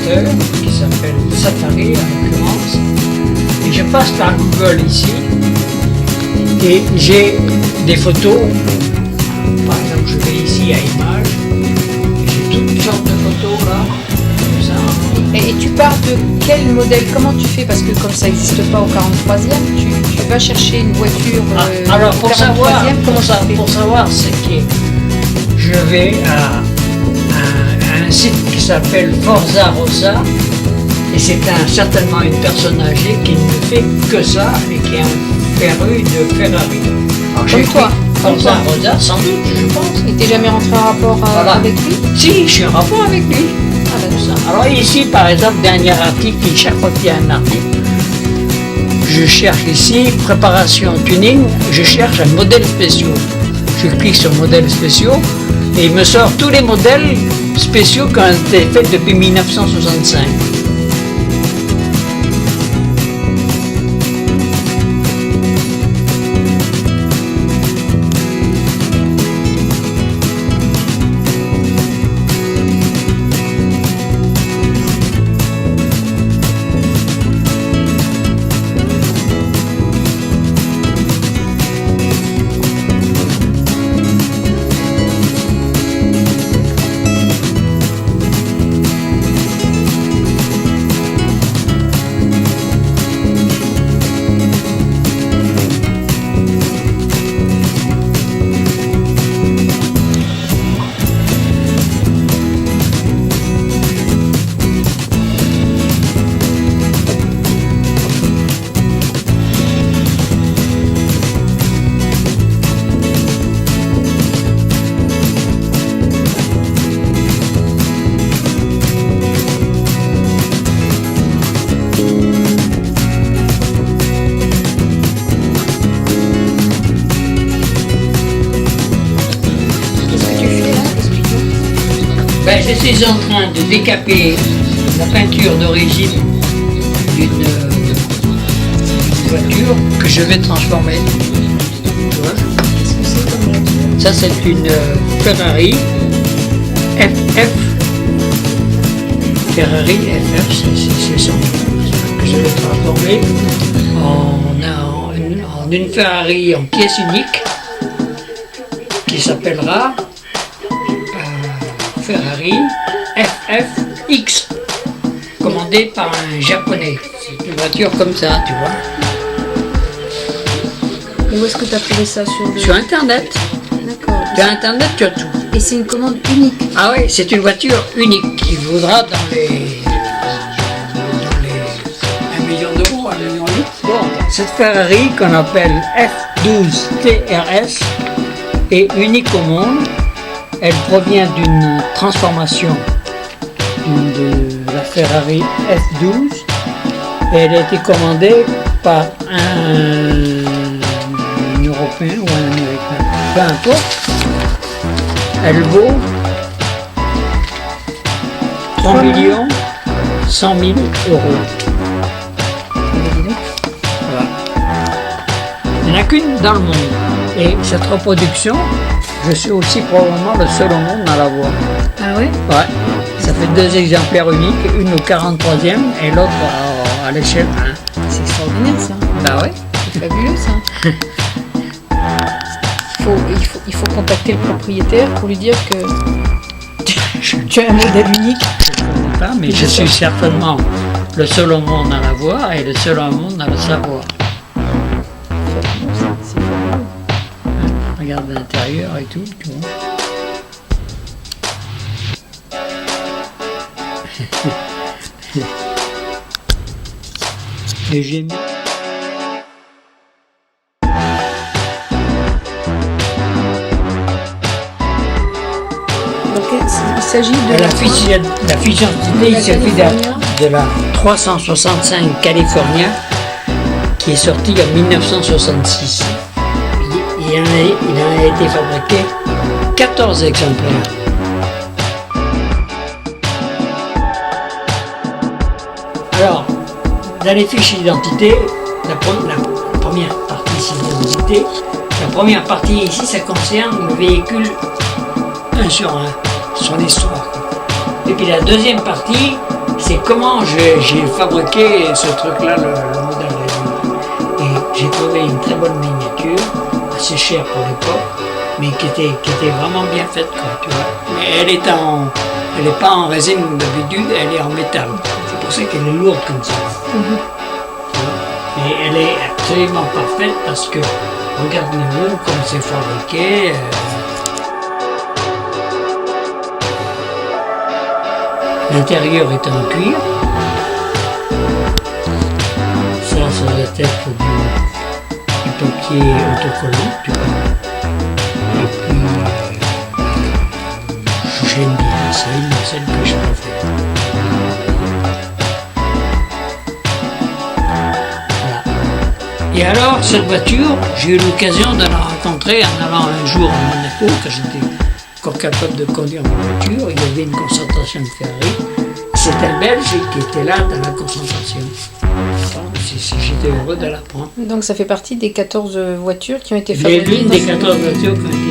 navigateur qui s'appelle Safari en l'occurrence. Et je passe par Google ici et j'ai des photos. Par exemple, je vais ici à Images, j'ai toutes sortes de photos là, comme ça. Et tu pars de quel modèle? Comment tu fais? Parce que comme ça n'existe pas au 43e, tu vas chercher une voiture Alors au pour 43e, savoir, comment ça fait? pour savoir ce qui est, je vais à un site qui s'appelle Forza Rossa et c'est certainement une personne âgée qui ne fait que ça et qui est un féru de Ferrari. Alors, j'ai toi. pris Forza Rossa, sans doute, je pense. Et t'es jamais rentré en rapport Voilà. avec lui? Si, je suis en rapport avec lui. Ah ben ça. Alors ici, par exemple, dernier article, chaque fois qu'il y a un article, je cherche ici, préparation tuning, je cherche un modèle spéciaux. Je clique sur modèles spéciaux et il me sort tous les modèles spéciaux qui ont été faits depuis 1965. Ben, je suis en train de décaper la peinture d'origine d'une voiture que je vais transformer. Tu vois? Qu'est-ce que c'est comme voiture? Ça, c'est une Ferrari FF. Ferrari FF, c'est son nom que je vais transformer en une Ferrari en pièce unique qui s'appellera Ferrari FFX, commandée par un japonais. C'est une voiture comme ça, tu vois. Et où est-ce que tu as trouvé ça Sur Internet. D'accord. Sur Internet, tu as tout. Et c'est une commande unique? Ah oui, c'est une voiture unique qui vaudra dans les 1 million d'euros, 1,8 million. Bon, cette Ferrari qu'on appelle F12 TRS est unique au monde. Elle provient d'une transformation de la Ferrari F12 et elle a été commandée par un Européen ou un Américain, peu importe. Elle vaut 3 millions 100 000 euros. Voilà. Il n'y en a qu'une dans le monde. Et cette reproduction, je suis aussi probablement le seul au monde à l'avoir. Ah ouais? Ouais. Ça fait 2 exemplaires uniques, une au 43e et l'autre à l'échelle 1. C'est extraordinaire ça. Bah ouais. C'est fabuleux ça. Il faut contacter le propriétaire pour lui dire que tu as un modèle unique. Je ne connais pas, mais je suis certainement le seul au monde à l'avoir et le seul au monde à le savoir. C'est fabuleux. Regarde l'intérieur et tout, tu vois. Et j'ai mis... Donc il s'agit de La fiche d'identité, il s'agit de la 365 California qui est sortie en 1966. Il en a été fabriqué 14 exemplaires. Alors, dans les fiches d'identité, la première partie, c'est l'identité. La première partie ici, ça concerne le véhicule 1 sur 1, son histoire. Et puis la deuxième partie, c'est comment j'ai fabriqué ce truc-là, le modèle réduit. Et j'ai trouvé une très bonne miniature, assez chère pour l'époque, mais qui était vraiment bien faite, quoi, tu vois. Mais elle est pas en résine d'habitude, elle est en métal. C'est pour ça qu'elle est lourde comme ça. Mais elle est absolument parfaite parce que, regardez-vous comme c'est fabriqué. L'intérieur est en cuir. Ça doit être du papier autocollant, tu vois. Et puis, j'aime bien, c'est celle que je préfère. Voilà. Et alors, cette voiture, j'ai eu l'occasion de la rencontrer en allant un jour à Monaco, quand j'étais encore capable de conduire ma voiture. Il y avait une concentration de Ferrari. C'était un Belge qui était là dans la concentration. J'étais heureux de l'apprendre. Donc ça fait partie des 14 voitures qui ont été fabriquées. L'une des 14 voitures qui ont été